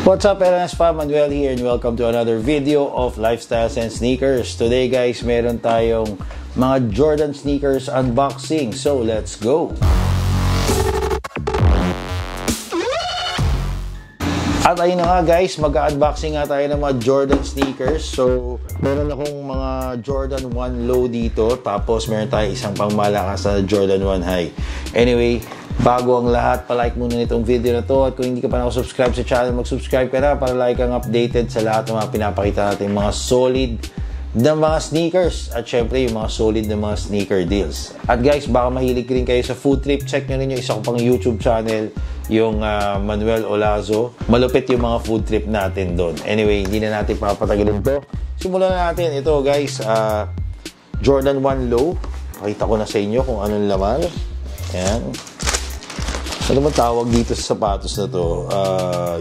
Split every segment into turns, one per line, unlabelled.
What's up, LNS fam? Manuel here and welcome to another video of Lifestyles and Sneakers. Today guys, meron tayong mga Jordan sneakers unboxing. So, let's go! At ayun na nga guys, mag-unboxing nga tayo ng mga Jordan sneakers. So, meron akong mga Jordan 1 Low dito. Tapos, meron tayo isang pangmalakas na Jordan 1 High. Anyway, bago ang lahat, palike muna nitong video na to. At kung hindi ka pa nakasubscribe sa channel, mag-subscribe ka na para like kang updated sa lahat ng mga pinapakita natin mga solid na mga sneakers. At syempre, yung mga solid na mga sneaker deals. At guys, baka mahilig rin kayo sa food trip. Check nyo rin yung isa ko pang YouTube channel, yung Manuel Olazo. Malupit yung mga food trip natin doon. Anyway, hindi na natin papatagalin to. Simulan na natin. Ito guys, Jordan 1 Low. Pakita ko na sa inyo kung anong laman. Ayan. Ano ba tawag dito sa sapatos na to?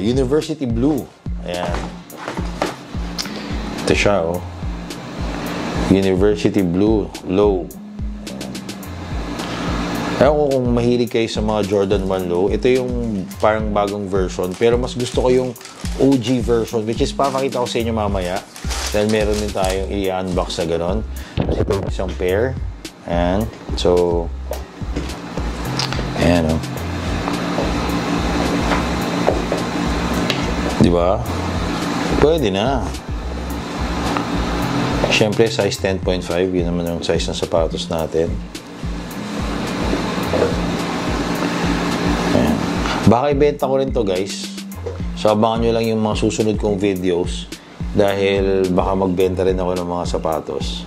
University Blue. Ayan. Ito siya, oh. University Blue Low. Ewan ko kung mahilig kayo sa mga Jordan 1 Low. Ito yung parang bagong version. Pero mas gusto ko yung OG version, which is papakita ko sa inyo mamaya. Dahil meron din tayong i-unbox na ganon. Ito yung isang pair. Ayan. So, ayan o. Diba? Pwede na. Siyempre, size 10.5. Yun naman yung size ng sapatos natin. Ayan. Baka ibenta ko rin to guys. So, abangan nyo lang yung mga susunod kong videos. Dahil baka magbenta rin ako ng mga sapatos.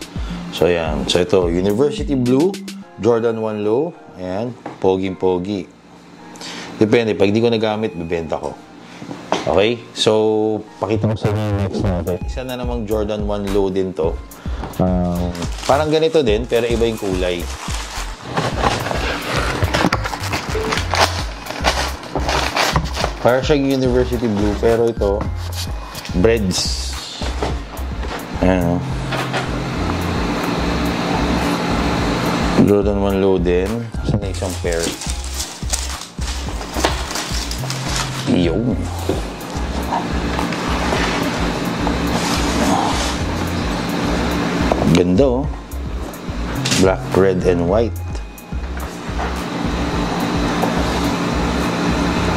So, ayan. So, ito. University Blue. Jordan 1 Low. Ayan. Poging-pogi. Depende. Pag di ko nagamit, bibenta ko. Okay? So, pakita ko sa inyo next natin. Isa na namang Jordan 1 Low din to. Parang ganito din, pero iba yung kulay. Parang siyang University Blue, pero ito, breads. Ayan, o. Jordan 1 Low din. Saan na isang pair? Yun. Ganda, oh. Black, red, and white.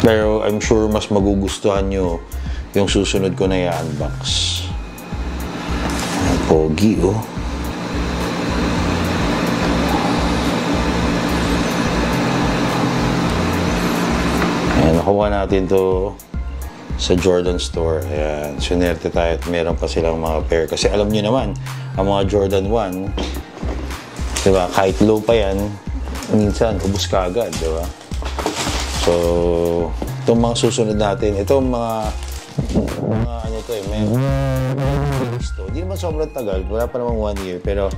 Pero I'm sure mas magugustuhan nyo yung susunod ko na i-unbox. Pogi, oh. Ayan, nakuha natin to sa Jordan store. Ayan, sunerte tayo at meron pa silang mga pair. Kasi alam nyo naman, ang mga Jordan 1, diba, kahit low pa yan, minsan, ubus ka agad, diba? So, itong mga susunod natin, itong mga ano to eh, may listo. Hindi naman sobrang tagal, wala pa namang 1 year, pero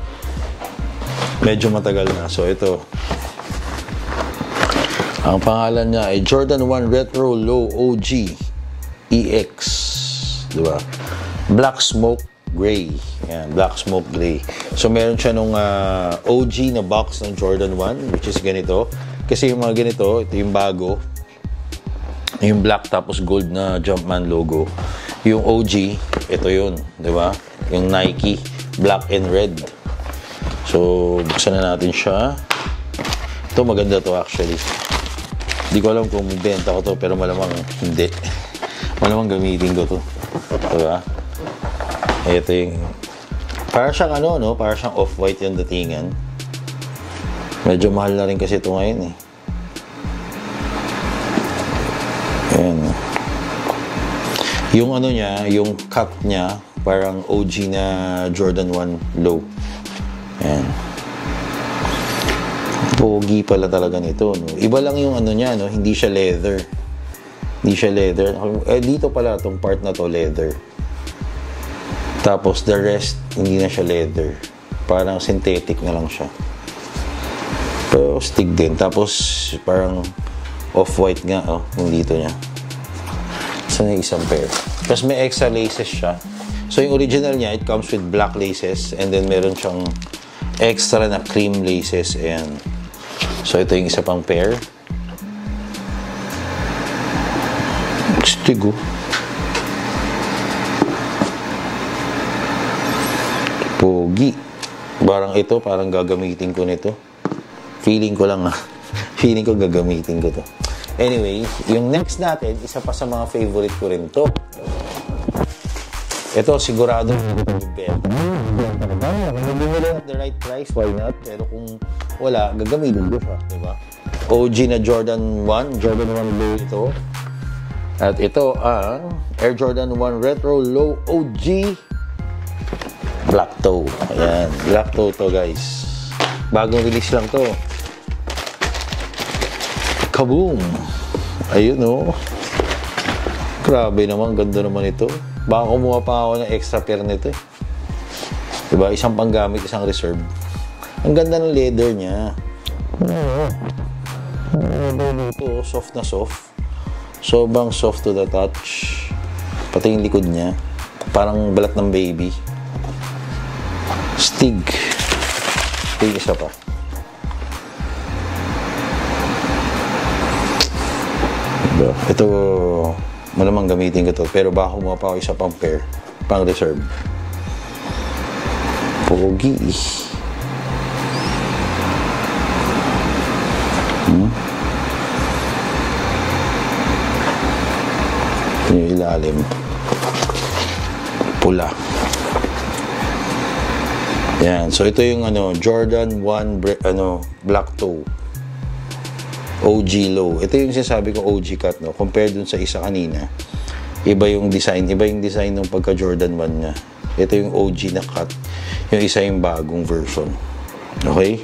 medyo matagal na. So, ito. Ang pangalan niya ay Jordan 1 Retro Low OG EX, diba? Black Smoke Gray. Ayan, Black Smoke Gray. So, meron siya nung OG na box ng Jordan 1, which is ganito. Kasi yung mga ganito, ito yung bago. Yung black tapos gold na Jumpman logo. Yung OG, ito yun. Diba? Yung Nike, black and red. So, buksan na natin siya. Ito, maganda to actually. Hindi ko alam kung benta ko to, pero malamang hindi. Malamang gamitin ko to. Diba? Ito yung... Para siyang ano, no? Para siyang off-white yung datingan. Medyo mahal na rin kasi ito ngayon, eh. Ayan. Yung ano niya, yung cut niya, parang OG na Jordan 1 Low. Ayan. Pogi pala talaga nito, no? Iba lang yung ano niya, no? Hindi siya leather. Hindi siya leather. Dito pala, itong part na to, leather. Tapos, the rest, hindi na siya leather. Parang synthetic na lang siya. Pero, stick din. Tapos, parang off-white nga, oh, yung dito niya. Saan yung isang pair? Tapos, may extra laces siya. So, yung original niya, it comes with black laces. And then, meron siyang extra na cream laces. Ayan. So, ito yung isa pang pair. Stigo. Pogi. Parang ito, parang gagamitin ko nito. Feeling ko lang Feeling ko gagamitin ko to. Anyway, yung next natin, isa pa sa mga favorite ko rin to. Ito, sigurado bibenta. Kung bumili at the right price, why not? Pero kung wala, gagamitin ko siya, diba? OG na Jordan 1 Low ito. At ito ang Air Jordan 1 Retro Low OG Black Toe. Ayan, Black Toe to guys. Bagong release lang to. Kaboom! Ayun o. Grabe naman, ganda naman ito. Baka kumuha pa ako ng extra pair nito eh. Diba? Isang panggamit, isang reserve. Ang ganda ng leather niya. Ito, soft na soft. Sobrang soft to the touch. Pati yung likod niya. Parang balat ng baby. Stig. Stig isa pa. Ito, malamang gamitin ko to. Pero baka kumuha pa ako isa pang pair. Pang reserve. Pogi. Ito yung ilalim. Pula. Yan. So, ito yung Jordan 1 Black Toe. OG Low. Ito yung sinasabi ko OG cut, no? Compared dun sa isa kanina. Iba yung design. Iba yung design ng pagka Jordan 1 niya. Ito yung OG na cut. Yung isa yung bagong version. Okay?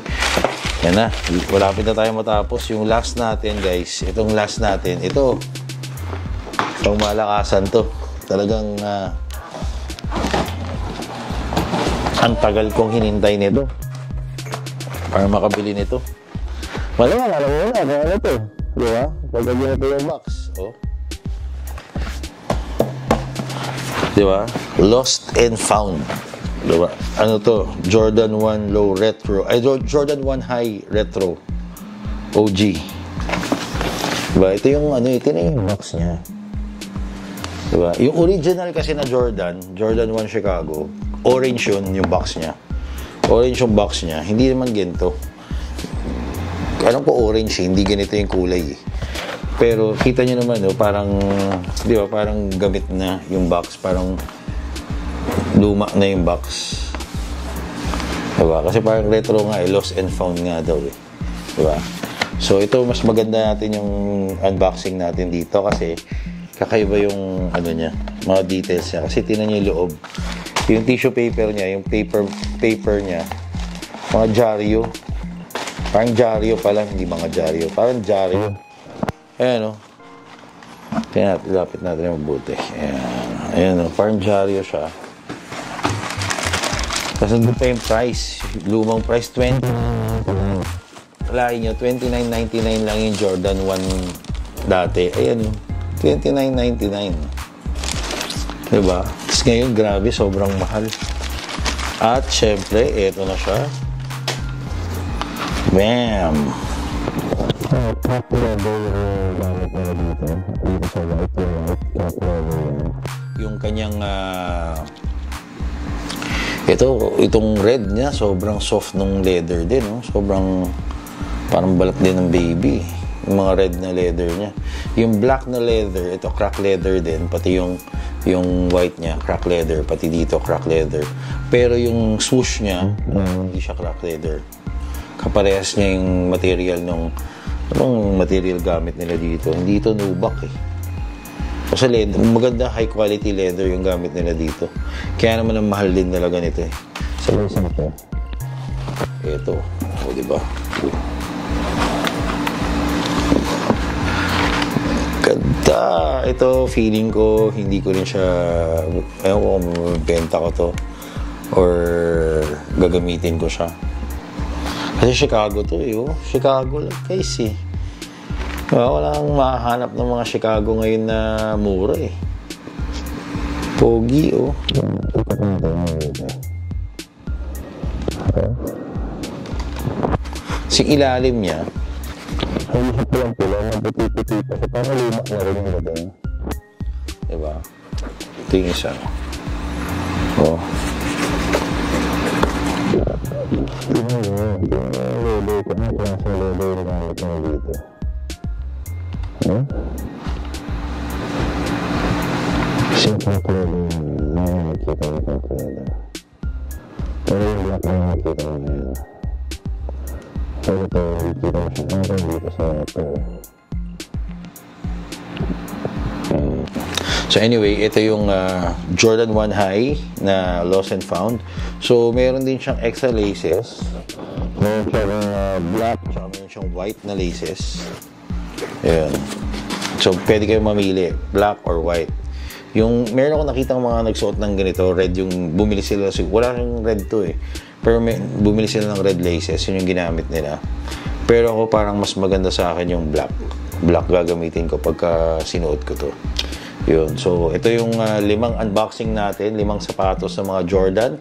Yan na. Malapit na tayo matapos. Yung last natin, guys. Itong last natin. Ito. Pang malakasan to. Talagang ang tagal kong hinintay nito para makabili nito. Malamang, alam mo na, ano to? Diba? Pagkagyan ito yung box. Oh. Diba? Lost and Found. Diba? Ano to? Jordan 1 Low Retro. Ay, Jordan 1 High Retro. OG. Diba? Ito yung, ito na yung box niya. Diba? Yung original kasi na Jordan 1 Chicago, orange yun yung box niya. Orange yung box niya. Hindi naman ginto. Alam ko orange, hindi ganito yung kulay eh. Pero kita nyo naman, parang, di ba, parang gamit na yung box, parang luma na yung box. Diba? Kasi parang retro nga, lost and found nga daw eh. Diba? So ito, mas maganda natin yung unboxing natin dito kasi kakaiba yung niya, mga details niya. Kasi tinan nyo yung loob. Yung tissue paper niya, yung paper niya, mga dyaryo. Parang dyaryo pala, hindi mga dyaryo. Parang dyaryo. Ayan o. Tingnan natin, lapit natin yung mabuti. Ayan o, parang dyaryo siya. Tapos nandun pa yung price. Lumang price, 20. Alain nyo, $29.99 lang yung Jordan 1 dati. Ayan o, $29.99. Diba? Tapos ngayon, grabe, sobrang mahal. At syempre, eto na siya. Bam! Top level yung gamit nila dito. Dito sa white, top level yan. Yung kanyang itong red niya, sobrang soft nung leather din, no? Sobrang parang balat din ng baby. Yung mga red na leather niya. Yung black na leather, ito crack leather din, pati yung white niya, crack leather, pati dito crack leather. Pero yung swoosh niya, hindi siya crack leather. Kaparehas niya yung material anong material gamit nila dito. Hindi ito nubak eh. Kasi leather, maganda high quality leather yung gamit nila dito. Kaya naman ang mahal din talaga nito eh. Sa isang ito. Ito. O diba? Ganda. Ito feeling ko, hindi ko rin siya, ayaw ko kung benta ko to or gagamitin ko siya. Kasi Chicago to eh, oh. Chicago lang guys eh. Wala kang mahanap ng mga Chicago ngayon na mura eh. Pogi oh. Ikat natin ngayon. Si ilalim niya, hindi siya pulang-pulang, mabuti-puti pa. Kasi parang lumak na rin yung dating. Diba? Ito yung isa. Oh.
Leather ko. Ano klaseng leather na gamit mo dito? Simple leather na nakikita mo itong leather. Pero yung black na nakikita mo na yun. Pero ito, nakikita mo siya. Ano dito sa ito?
So anyway, ito yung Jordan 1 High na lost and found. So meron din siyang extra laces. Meron siyang black, tsaka meron siyang white na laces. Ayan. So pwede kayo mamili, black or white. Yung meron ako nakitang mga nagsuot ng ganito, red yung bumili sila. Wala yung red to eh. Pero bumili sila ng red laces, yun yung ginamit nila. Pero ako parang mas maganda sa akin yung black. Black gagamitin ko pagka sinuot ko to. Yun. So, ito yung 5 unboxing natin, 5 sapatos sa mga Jordan.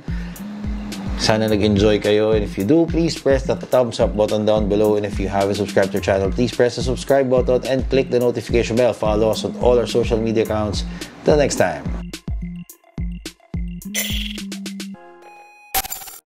Sana nag-enjoy kayo. And if you do, please press the thumbs up button down below. And if you haven't subscribed to our channel, please press the subscribe button and click the notification bell. Follow us on all our social media accounts. Till next time.